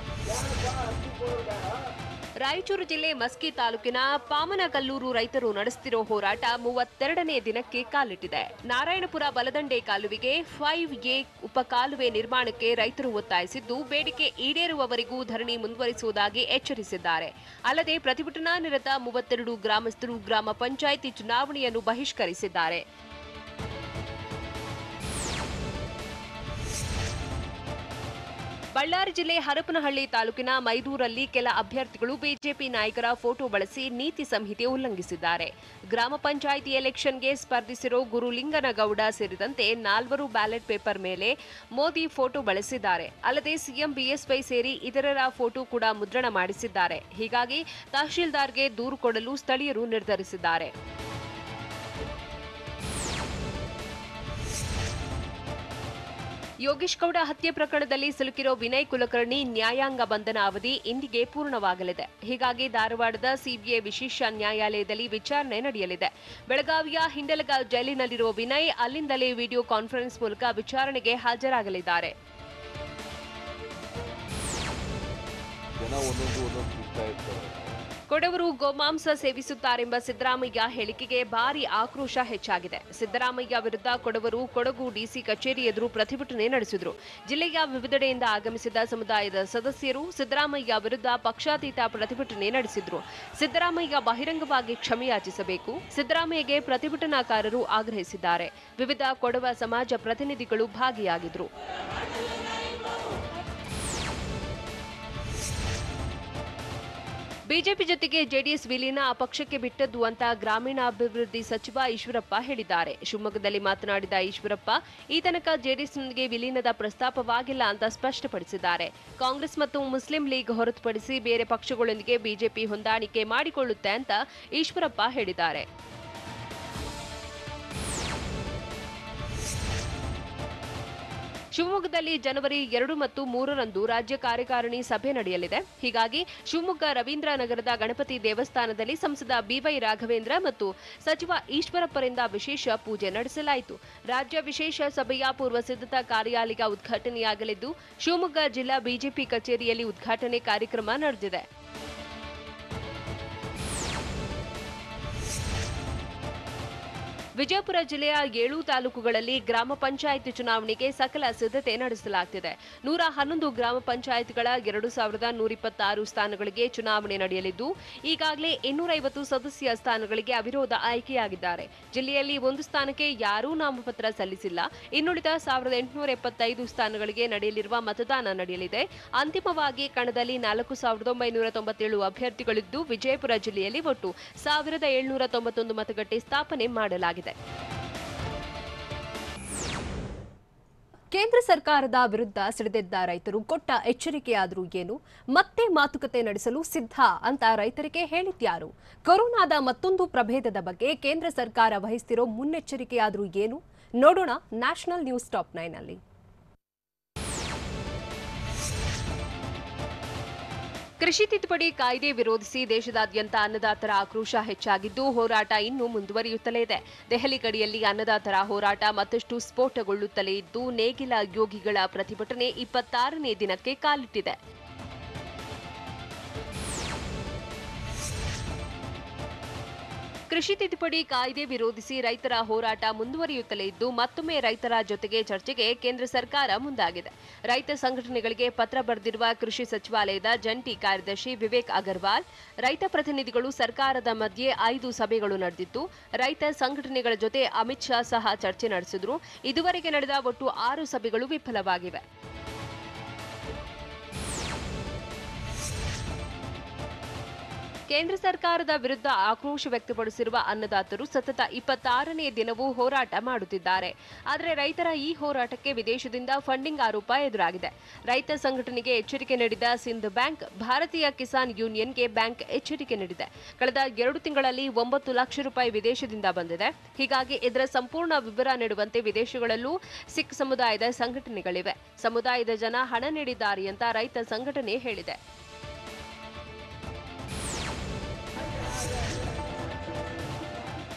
ರಾಯಚೂರು ಜಿಲ್ಲೆ ಮಸ್ಕಿ ತಾಲೂಕಿನ ಪಾಮನಕಲ್ಲೂರು ರೈತರು ನಡೆಸುತ್ತಿರೋ ಹೋರಾಟ 32ನೇ ದಿನಕ್ಕೆ ಕಾಲಿಟ್ಟಿದೆ. ನಾರಾಯಣಪುರ ಬಲದಂಡೆ ಕಾಲುವೆಗೆ 5A ಉಪಕಾಲುವೆ ನಿರ್ಮಾಣಕ್ಕೆ ರೈತರು ಒತ್ತಾಯಿಸಿದ್ದು, ಬೇಡಿಕೆ ಈಡೇರುವವರೆಗೂ ಧರಣಿ ಮುಂದುವರಿಸುವುದಾಗಿ ಎಚ್ಚರಿಸಿದ್ದಾರೆ. ಅಲ್ಲದೆ ಪ್ರತಿಭಟನಾ ನಿರತ 32 ಗ್ರಾಮಸ್ಥರು ಗ್ರಾಮ ಪಂಚಾಯಿತಿ ಚುನಾವಣೆಯನ್ನು ಬಹಿಷ್ಕರಿಸಿದ್ದಾರೆ. ಬಳ್ಳಾರಿ ಜಿಲ್ಲೆ ಹರಪನಹಳ್ಳಿ ತಾಲೂಕಿನ ಮೈದೂರಲ್ಲಿ ಕೆಲ ಅಭ್ಯರ್ಥಿಗಳು ಬಿಜೆಪಿ ನಾಯಕರ ಫೋಟೋ ಬಳಸಿ ನೀತಿ ಸಂಹಿತೆ ಉಲ್ಲಂಘಿಸಿದ್ದಾರೆ. ಗ್ರಾಮ ಪಂಚಾಯಿತಿ ಎಲೆಕ್ಷನ್ಗೆ ಸ್ಪರ್ಧಿಸಿರೋ ಗುರುಲಿಂಗನಗೌಡ ಸೇರಿದಂತೆ 4 ಬ್ಯಾಲೆಟ್ ಪೇಪರ್ ಮೇಲೆ ಮೋದಿ ಫೋಟೋ ಬಳಸಿದ್ದಾರೆ. ಅಲ್ಲದೆ ಸಿಎಂ ಬಿಎಸ್ವೈ ಸೇರಿ ಇತರರ ಫೋಟೋ ಕೂಡ ಮುದ್ರಣ ಮಾಡಿಸಿದ್ದಾರೆ. ಹೀಗಾಗಿ ತಹಶೀಲ್ದಾರ್ಗೆ ದೂರು ಕೊಡಲು ಸ್ಥಳೀಯರು ನಿರ್ಧರಿಸಿದ್ದಾರೆ. ಯೋಗೇಶ್ ಗೌಡ ಹತ್ಯೆ ಪ್ರಕರಣದಲ್ಲಿ ಸಿಲುಕಿರೋ ವಿನಯ್ ಕುಲಕರ್ಣಿ ನ್ಯಾಯಾಂಗ ಬಂಧನ ಅವಧಿ ಇಂದಿಗೆ ಪೂರ್ಣವಾಗಲಿದೆ. ಹೀಗಾಗಿ ಧಾರವಾಡದ ಸಿಬಿಐ ವಿಶೇಷ ನ್ಯಾಯಾಲಯದಲ್ಲಿ ವಿಚಾರಣೆ ನಡೆಯಲಿದೆ. ಬೆಳಗಾವಿಯ ಹಿಂಡಲಗ ಜೈಲಿನಲ್ಲಿರುವ ವಿನಯ್ ಅಲ್ಲಿಂದಲೇ ವಿಡಿಯೋ ಕಾನ್ಫರೆನ್ಸ್ ಮೂಲಕ ವಿಚಾರಣೆಗೆ ಹಾಜರಾಗಲಿದ್ದಾರೆ. ಕೊಡವರು ಗೋಮಾಂಸ ಸೇವಿಸುತ್ತಾರೆಂಬ ಸಿದ್ದರಾಮಯ್ಯ ಹೇಳಿಕೆಗೆ ಭಾರೀ ಆಕ್ರೋಶ ಹೆಚ್ಚಾಗಿದೆ. ಸಿದ್ದರಾಮಯ್ಯ ವಿರುದ್ಧ ಕೊಡವರು ಕೊಡಗು ಡಿಸಿ ಕಚೇರಿ ಎದುರು ಪ್ರತಿಭಟನೆ ನಡೆಸಿದರು. ಜಿಲ್ಲೆಯ ವಿವಿಧೆಡೆಯಿಂದ ಆಗಮಿಸಿದ ಸಮುದಾಯದ ಸದಸ್ಯರು ಸಿದ್ದರಾಮಯ್ಯ ವಿರುದ್ಧ ಪಕ್ಷಾತೀತ ಪ್ರತಿಭಟನೆ ನಡೆಸಿದರು. ಸಿದ್ದರಾಮಯ್ಯ ಬಹಿರಂಗವಾಗಿ ಕ್ಷಮೆಯಾಚಿಸಬೇಕು, ಸಿದ್ದರಾಮಯ್ಯಗೆ ಪ್ರತಿಭಟನಾಕಾರರು ಆಗ್ರಹಿಸಿದ್ದಾರೆ. ವಿವಿಧ ಕೊಡವ ಸಮಾಜ ಪ್ರತಿನಿಧಿಗಳು ಭಾಗಿಯಾಗಿದ್ದರು. ಬಿಜೆಪಿ ಜೊತೆಗೆ ಜೆಡಿಎಸ್ ವಿಲೀನ ಆ ಪಕ್ಷಕ್ಕೆ ಬಿಟ್ಟದ್ದು ಅಂತ ಗ್ರಾಮೀಣಾಭಿವೃದ್ಧಿ ಸಚಿವ ಈಶ್ವರಪ್ಪ ಹೇಳಿದ್ದಾರೆ. ಶಿವಮೊಗ್ಗದಲ್ಲಿ ಮಾತನಾಡಿದ ಈಶ್ವರಪ್ಪ, ಈ ತನಕ ಜೆಡಿಎಸ್ನೊಂದಿಗೆ ವಿಲೀನದ ಪ್ರಸ್ತಾಪವಾಗಿಲ್ಲ ಅಂತ ಸ್ಪಷ್ಟಪಡಿಸಿದ್ದಾರೆ. ಕಾಂಗ್ರೆಸ್ ಮತ್ತು ಮುಸ್ಲಿಂ ಲೀಗ್ ಹೊರತುಪಡಿಸಿ ಬೇರೆ ಪಕ್ಷಗಳೊಂದಿಗೆ ಬಿಜೆಪಿ ಹೊಂದಾಣಿಕೆ ಮಾಡಿಕೊಳ್ಳುತ್ತೆ ಅಂತ ಈಶ್ವರಪ್ಪ ಹೇಳಿದ್ದಾರೆ. ಶಿವಮೊಗ್ಗದಲ್ಲಿ ಜನವರಿ 2 ಮತ್ತು 3ರಂದು ರಾಜ್ಯ ಕಾರ್ಯಕಾರಿಣಿ ಸಭೆ ನಡೆಯಲಿದೆ. ಹೀಗಾಗಿ ಶಿವಮೊಗ್ಗ ರವೀಂದ್ರನಗರದ ಗಣಪತಿ ದೇವಸ್ಥಾನದಲ್ಲಿ ಸಂಸದ ಬಿವೈ ರಾಘವೇಂದ್ರ ಮತ್ತು ಸಚಿವ ಈಶ್ವರಪ್ಪರಿಂದ ವಿಶೇಷ ಪೂಜೆ ನಡೆಸಲಾಯಿತು. ರಾಜ್ಯ ವಿಶೇಷ ಸಭೆಯ ಪೂರ್ವ ಸಿದ್ಧತಾ ಕಾರ್ಯಾಲಯ ಉದ್ಘಾಟನೆಯಾಗಲಿದ್ದು, ಶಿವಮೊಗ್ಗ ಜಿಲ್ಲಾ ಬಿಜೆಪಿ ಕಚೇರಿಯಲ್ಲಿ ಉದ್ಘಾಟನೆ ಕಾರ್ಯಕ್ರಮ ನಡೆದಿದೆ. ವಿಜಯಪುರ ಜಿಲ್ಲೆಯ 7 ತಾಲೂಕುಗಳಲ್ಲಿ ಗ್ರಾಮ ಪಂಚಾಯತ್ ಚುನಾವಣೆಗೆ ಸಕಲ ಸಿದ್ಧತೆ ನಡೆಸಲಾಗುತ್ತಿದೆ. 111 ಗ್ರಾಮ ಪಂಚಾಯತ್ಗಳ 2126 ಸ್ಥಾನಗಳಿಗೆ ಚುನಾವಣೆ ನಡೆಯಲಿದ್ದು, ಈಗಾಗಲೇ 250 ಸದಸ್ಯ ಸ್ಥಾನಗಳಿಗೆ ಅವಿರೋಧ ಆಯ್ಕೆಯಾಗಿದ್ದಾರೆ. ಜಿಲ್ಲೆಯಲ್ಲಿ 1 ಸ್ಥಾನಕ್ಕೆ ಯಾರೂ ನಾಮಪತ್ರ ಸಲ್ಲಿಸಿಲ್ಲ. ಇನ್ನುಳಿದ 1875 ಸ್ಥಾನಗಳಿಗೆ ನಡೆಯಲಿರುವ ಮತದಾನ ನಡೆಯಲಿದೆ. ಅಂತಿಮವಾಗಿ ಕಣದಲ್ಲಿ 4997 ಅಭ್ಯರ್ಥಿಗಳಿದ್ದು, ವಿಜಯಪುರ ಜಿಲ್ಲೆಯಲ್ಲಿ ಒಟ್ಟು 1791 ಮತಗಟ್ಟೆ ಸ್ಥಾಪನೆ ಮಾಡಲಾಗಿದೆ. ಕೇಂದ್ರ ಸರ್ಕಾರದ ವಿರುದ್ಧ ಸಿಡಿದೆದ್ದ ರೈತರು ಕೊಟ್ಟ ಎಚ್ಚರಿಕೆಯಾದರೂ ಏನು? ಮತ್ತೆ ಮಾತುಕತೆ ನಡೆಸಲು ಸಿದ್ಧ ಅಂತ ರೈತರಿಗೆ ಹೇಳಿದ್ಯಾರು? ಕೊರೋನಾದ ಮತ್ತೊಂದು ಪ್ರಭೇದದ ಬಗ್ಗೆ ಕೇಂದ್ರ ಸರ್ಕಾರ ವಹಿಸ್ತಿರೋ ಮುನ್ನೆಚ್ಚರಿಕೆಯಾದರೂ ಏನು? ನೋಡೋಣ ನ್ಯಾಷನಲ್ ನ್ಯೂಸ್ ಟಾಪ್ 9 ನಲ್ಲಿ. ಕೃಷಿ ತಿದ್ದುಪಡಿ ಕಾಯ್ದೆ ವಿರೋಧಿಸಿ ದೇಶದಾದ್ಯಂತ ಅನ್ನದಾತರ ಆಕ್ರೋಶ ಹೆಚ್ಚಾಗಿದ್ದು, ಹೋರಾಟ ಇನ್ನೂ ಮುಂದುವರಿಯುತ್ತಲೇ ಇದೆ. ದೆಹಲಿ ಗಡಿಯಲ್ಲಿ ಅನ್ನದಾತರ ಹೋರಾಟ ಮತ್ತಷ್ಟು ಸ್ಫೋಟಗೊಳ್ಳುತ್ತಲೇ ಇದ್ದು, ನೇಗಿಲ ಯೋಗಿಗಳ ಪ್ರತಿಭಟನೆ 26ನೇ ದಿನಕ್ಕೆ ಕಾಲಿಟ್ಟಿದೆ. ಕೃಷಿ ತಿದ್ದುಪಡಿ ಕಾಯ್ದೆ ವಿರೋಧಿಸಿ ರೈತರ ಹೋರಾಟ ಮುಂದುವರಿಯುತ್ತಲೇ ಇದ್ದು, ಮತ್ತೊಮ್ಮೆ ರೈತರ ಜೊತೆಗೆ ಚರ್ಚೆಗೆ ಕೇಂದ್ರ ಸರ್ಕಾರ ಮುಂದಾಗಿದೆ. ರೈತ ಸಂಘಟನೆಗಳಿಗೆ ಪತ್ರ ಬರೆದಿರುವ ಕೃಷಿ ಸಚಿವಾಲಯದ ಜಂಟಿ ಕಾರ್ಯದರ್ಶಿ ವಿವೇಕ್ ಅಗರ್ವಾಲ್, ರೈತ ಪ್ರತಿನಿಧಿಗಳು ಸರ್ಕಾರದ ಮಧ್ಯೆ 5 ಸಭೆಗಳು ನಡೆದಿದ್ದು, ರೈತ ಸಂಘಟನೆಗಳ ಜೊತೆ ಅಮಿತ್ ಶಾ ಸಹ ಚರ್ಚೆ ನಡೆಸಿದ್ರು. ಇದುವರೆಗೆ ನಡೆದ ಒಟ್ಟು 6 ಸಭೆಗಳು ವಿಫಲವಾಗಿವೆ. ಕೇಂದ್ರ ಸರ್ಕಾರದ ವಿರುದ್ಧ ಆಕ್ರೋಶ ವ್ಯಕ್ತಪಡಿಸಿರುವ ಅನ್ನದಾತರು ಸತತ 26ನೇ ದಿನವೂ ಹೋರಾಟ ಮಾಡುತ್ತಿದ್ದಾರೆ. ಆದರೆ ರೈತರ ಈ ಹೋರಾಟಕ್ಕೆ ವಿದೇಶದಿಂದ ಫಂಡಿಂಗ್ ಆರೋಪ ಎದುರಾಗಿದೆ. ರೈತ ಸಂಘಟನೆಗೆ ಎಚ್ಚರಿಕೆ ನೀಡಿದ ಸಿಂಧ್ ಬ್ಯಾಂಕ್, ಭಾರತೀಯ ಕಿಸಾನ್ ಯೂನಿಯನ್ಗೆ ಬ್ಯಾಂಕ್ ಎಚ್ಚರಿಕೆ ನೀಡಿದೆ. ಕಳೆದ 2 ತಿಂಗಳಲ್ಲಿ 9 ಲಕ್ಷ ರೂಪಾಯಿ ವಿದೇಶದಿಂದ ಬಂದಿದೆ. ಹೀಗಾಗಿ ಇದರ ಸಂಪೂರ್ಣ ವಿವರ ನೀಡುವಂತೆ ವಿದೇಶಗಳಲ್ಲೂ ಸಿಖ್ ಸಮುದಾಯದ ಸಂಘಟನೆಗಳಿವೆ. ಸಮುದಾಯದ ಜನ ಹಣ ನೀಡಿದ್ದಾರೆ ಅಂತ ರೈತ ಸಂಘಟನೆ ಹೇಳಿದೆ.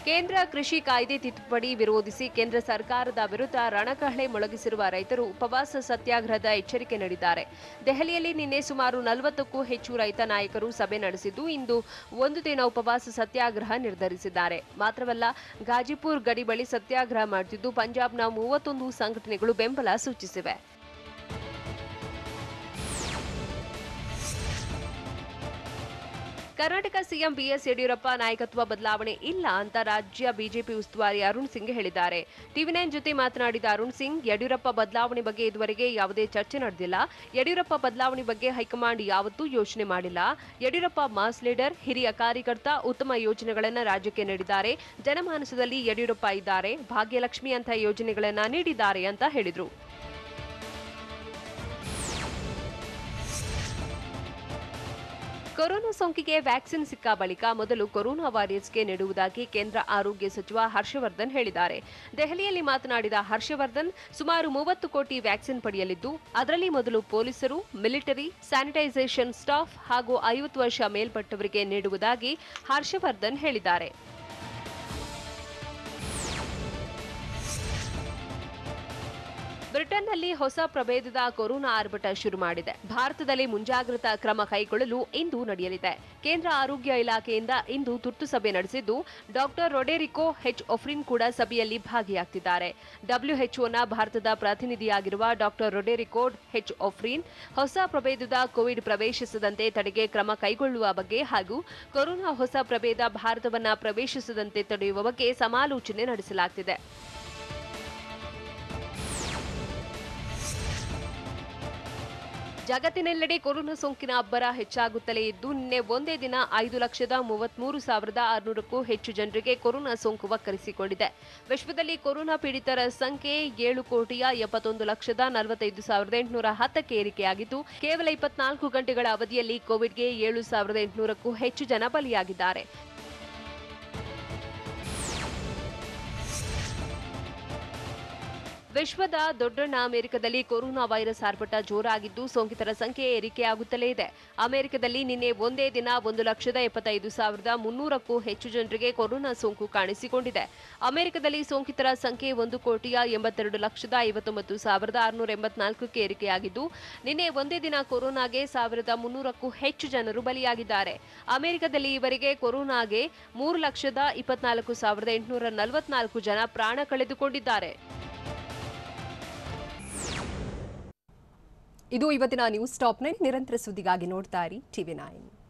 ಕೇಂದ್ರ ಕೃಷಿ ಕಾಯ್ದೆ ತಿದ್ದುಪಡಿ ವಿರೋಧಿಸಿ ಕೇಂದ್ರ ಸರ್ಕಾರದ ವಿರುದ್ಧ ರಣಕಹಳೆ ಮೊಳಗಿಸಿರುವ ರೈತರು ಉಪವಾಸ ಸತ್ಯಾಗ್ರಹದ ಎಚ್ಚರಿಕೆ ನೀಡಿದ್ದಾರೆ. ದೆಹಲಿಯಲ್ಲಿ ನಿನ್ನೆ ಸುಮಾರು 40ಕ್ಕೂ ಹೆಚ್ಚು ರೈತ ನಾಯಕರು ಸಭೆ ನಡೆಸಿದ್ದು, ಇಂದು 1 ದಿನ ಉಪವಾಸ ಸತ್ಯಾಗ್ರಹ ನಿರ್ಧರಿಸಿದ್ದಾರೆ. ಮಾತ್ರವಲ್ಲ, ಗಾಜಿಪುರ್ ಗಡಿ ಬಳಿ ಸತ್ಯಾಗ್ರಹ ಮಾಡುತ್ತಿದ್ದು, ಪಂಜಾಬ್ನ 31 ಸಂಘಟನೆಗಳು ಬೆಂಬಲ ಸೂಚಿಸಿವೆ. ಕರ್ನಾಟಕ ಸಿಎಂ ಬಿಎಸ್ ಯಡಿಯೂರಪ್ಪ ನಾಯಕತ್ವ ಬದಲಾವಣೆ ಇಲ್ಲ ಅಂತ ರಾಜ್ಯ ಬಿಜೆಪಿ ಉಸ್ತುವಾರಿ ಅರುಣ್ ಸಿಂಗ್ ಹೇಳಿದ್ದಾರೆ. ಟಿವಿ9 ಜೊತೆ ಮಾತನಾಡಿದ ಅರುಣ್ ಸಿಂಗ್, ಯಡಿಯೂರಪ್ಪ ಬದಲಾವಣೆ ಬಗ್ಗೆ ಇದುವರೆಗೆ ಯಾವುದೇ ಚರ್ಚೆ ನಡೆದಿಲ್ಲ. ಯಡಿಯೂರಪ್ಪ ಬದಲಾವಣೆ ಬಗ್ಗೆ ಹೈಕಮಾಂಡ್ ಯಾವತ್ತೂ ಯೋಚನೆ ಮಾಡಿಲ್ಲ. ಯಡಿಯೂರಪ್ಪ ಮಾಸ್ ಲೀಡರ್, ಹಿರಿಯ ಕಾರ್ಯಕರ್ತ, ಉತ್ತಮ ಯೋಜನೆಗಳನ್ನು ರಾಜ್ಯಕ್ಕೆ ನೀಡಿದ್ದಾರೆ. ಜನಮಾನಸದಲ್ಲಿ ಯಡಿಯೂರಪ್ಪ ಇದ್ದಾರೆ. ಭಾಗ್ಯಲಕ್ಷ್ಮಿ ಅಂತ ಯೋಜನೆಗಳನ್ನು ನೀಡಿದ್ದಾರೆ ಅಂತ ಹೇಳಿದರು. ಕೊರೋನಾ ಸೋಂಕಿಗೆ ವ್ಯಾಕ್ಸಿನ್ ಸಿಕ್ಕ ಬಳಿಕ ಮೊದಲು ಕೊರೋನಾ ವಾರಿಯರ್ಸ್ಗೆ ನೀಡುವುದಾಗಿ ಕೇಂದ್ರ ಆರೋಗ್ಯ ಸಚಿವ ಹರ್ಷವರ್ಧನ್ ಹೇಳಿದ್ದಾರೆ. ದೆಹಲಿಯಲ್ಲಿ ಮಾತನಾಡಿದ ಹರ್ಷವರ್ಧನ್, ಸುಮಾರು 30 ಕೋಟಿ ವ್ಯಾಕ್ಸಿನ್ ಪಡೆಯಲಿದ್ದು, ಅದರಲ್ಲಿ ಮೊದಲು ಪೊಲೀಸರು, ಮಿಲಿಟರಿ, ಸ್ಯಾನಿಟೈಸೇಷನ್ ಸ್ಟಾಫ್ ಹಾಗೂ 50 ವರ್ಷ ಮೇಲ್ಪಟ್ಟವರಿಗೆ ನೀಡುವುದಾಗಿ ಹರ್ಷವರ್ಧನ್ ಹೇಳಿದ್ದಾರೆ. ಬ್ರಿಟನ್ನಲ್ಲಿ ಹೊಸ ಪ್ರಭೇದದ ಕೊರೋನಾ ಆರ್ಭಟ ಶುರು ಮಾಡಿದೆ. ಭಾರತದಲ್ಲಿ ಮುಂಜಾಗ್ರತಾ ಕ್ರಮ ಕೈಗೊಳ್ಳಲು ಇಂದು ನಡೆಯಲಿದೆ. ಕೇಂದ್ರ ಆರೋಗ್ಯ ಇಲಾಖೆಯಿಂದ ಇಂದು ತುರ್ತು ಸಭೆ ನಡೆಸಿದ್ದು, ಡಾಕ್ಟರ್ ರೊಡೆರಿಕೋ ಹೆಚ್ ಒಫ್ರಿನ್ ಕೂಡ ಸಭೆಯಲ್ಲಿ ಭಾಗಿಯಾಗ್ತಿದ್ದಾರೆ. ಡಬ್ಲ್ಯೂಎಚ್ಒನ ಭಾರತದ ಪ್ರತಿನಿಧಿಯಾಗಿರುವ ಡಾಕ್ಟರ್ ರೊಡೆರಿಕೋ ಹೆಚ್ ಒಫ್ರಿನ್ ಹೊಸ ಪ್ರಭೇದದ ಕೋವಿಡ್ ಪ್ರವೇಶಿಸದಂತೆ ತಡೆಗೆ ಕ್ರಮ ಕೈಗೊಳ್ಳುವ ಬಗ್ಗೆ ಹಾಗೂ ಕೊರೋನಾ ಹೊಸ ಪ್ರಭೇದ ಭಾರತವನ್ನ ಪ್ರವೇಶಿಸದಂತೆ ತಡೆಯುವ ಬಗ್ಗೆ ಸಮಾಲೋಚನೆ ನಡೆಸಲಾಗುತ್ತಿದೆ. ಜಗತ್ತಿನೆಲ್ಲೆಡೆ ಕೊರೋನಾ ಸೋಂಕಿನ ಅಬ್ಬರ ಹೆಚ್ಚಾಗುತ್ತಲೇ ಇದ್ದು ನಿನ್ನೆ ಒಂದೇ ದಿನ 5,33,600ಕ್ಕೂ ಹೆಚ್ಚು ಜನರಿಗೆ ಕೊರೋನಾ ಸೋಂಕು ವಕ್ಕರಿಸಿಕೊಂಡಿದೆ. ವಿಶ್ವದಲ್ಲಿ ಕೊರೋನಾ ಪೀಡಿತರ ಸಂಖ್ಯೆ 7,71,45,810ಕ್ಕೆ ಏರಿಕೆಯಾಗಿದ್ದು ಕೇವಲ 24 ಗಂಟೆಗಳ ಅವಧಿಯಲ್ಲಿ ಕೋವಿಡ್ಗೆ 7,800ಕ್ಕೂ ಹೆಚ್ಚು ಜನ ಬಲಿಯಾಗಿದ್ದಾರೆ. ವಿಶ್ವದ ದೊಡ್ಡಣ್ಣ ಅಮೆರಿಕದಲ್ಲಿ ಕೊರೋನಾ ವೈರಸ್ ಆರ್ಭಟ ಜೋರಾಗಿದ್ದು ಸೋಂಕಿತರ ಸಂಖ್ಯೆ ಏರಿಕೆಯಾಗುತ್ತಲೇ ಇದೆ. ಅಮೆರಿಕದಲ್ಲಿ ನಿನ್ನೆ ಒಂದೇ ದಿನ 1,75,300ಕ್ಕೂ ಹೆಚ್ಚು ಜನರಿಗೆ ಕೊರೋನಾ ಸೋಂಕು ಕಾಣಿಸಿಕೊಂಡಿದೆ. ಅಮೆರಿಕದಲ್ಲಿ ಸೋಂಕಿತರ ಸಂಖ್ಯೆ 1,82,59,684ಕ್ಕೆ ಏರಿಕೆಯಾಗಿದ್ದು ನಿನ್ನೆ ಒಂದೇ ದಿನ ಕೊರೋನಾಗೆ 1,300ಕ್ಕೂ ಹೆಚ್ಚು ಜನರು ಬಲಿಯಾಗಿದ್ದಾರೆ. ಅಮೆರಿಕದಲ್ಲಿ ಈವರೆಗೆ ಕೊರೋನಾಗೆ 3,24,844 ಜನ ಪ್ರಾಣ ಕಳೆದುಕೊಂಡಿದ್ದಾರೆ. ಇದು ಇವತ್ತಿನ ನ್ಯೂಸ್ ಟಾಪ್ 9. ನಿರಂತರ ಸುದ್ದಿಗಾಗಿ ನೋಡ್ತಾ ಇರಿ TV9.